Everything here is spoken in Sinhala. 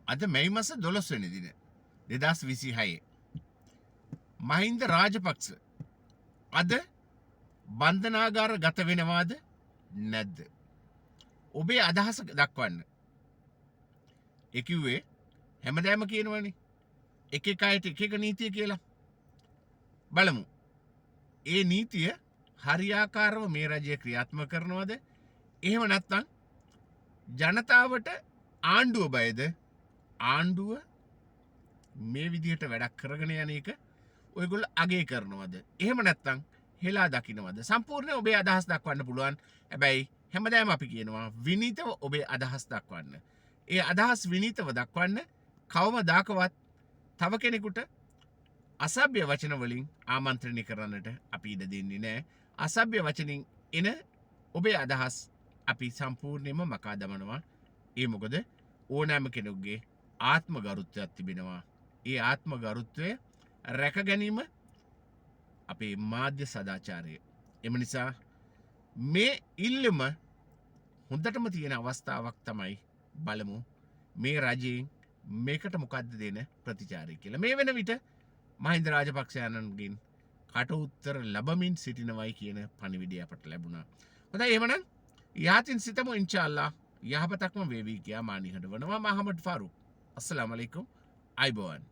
අද මැයි මාස 12 වෙනි දින 2026. මහින්ද රාජපක්ෂ අද බන්ධනාගාර ගත වෙනවාද නැද්ද? ඔබේ අදහස දක්වන්න. ඒ කිව්වේ හැමදාම කියනවනේ එක එක අයට එක එක නීතිය කියලා. බලමු. ඒ නීතිය හරියාකාරව මේ රජය ක්‍රියාත්මක කරනවද? එහෙම නැත්නම් ජනතාවට ආණ්ඩුව බයද? ආණ්ඩුව මේ විදිහට වැඩක් කරගෙන යන එක ඔයගොල්ලෝ අගය කරනවද? එහෙම නැත්නම් හෙලා දකින්නවද? සම්පූර්ණයෙන් ඔබේ අදහස් දක්වන්න පුළුවන්. හැබැයි හැමදාම අපි කියනවා විනීතව ඔබේ අදහස් දක්වන්න. ඒ අදහස් විනීතව දක්වන්න කවමදාකවත් තව කෙනෙකුට අසභ්‍ය වචන වලින් ආමන්ත්‍රණය කරන්නට අපි ඉඩ දෙන්නේ නැහැ. අසභ්‍ය වචනින් එන ඔබේ අදහස් අපි සම්පූර්ණයෙන්ම මකා දමනවා. ඒ මොකද ඕනෑම කෙනෙකුගේ ආත්ම ගරුත්වයක් තිබෙනවා. ඒ ආත්ම ගරුත්වය රැක ගැනීම අපේ මාධ්‍ය සදාචාරය. එම නිසා මේ ඉල්ලුම හොඳටම තියෙන අවස්ථාවක් තමයි බලමු මේ රජයෙන් මේකට මොකද්ද දෙන ප්‍රතිචාරය කියලා. මේ වෙන විට මහින්ද රාජපක්ෂයන්ගෙන් කට උත්තර ලැබමින් සිටිනවයි කියන පණිවිඩය අපට ලැබුණා. හොඳයි එහෙමනම් යහතින් සිතමු ඉන්ෂාල්ලා යහපතක්ම වේවි කියා මා නිහඬ වනවා. මහමඩ් ෆාරූක්. අස්සලාමු අලයිකුම්. අයිබෝවන්.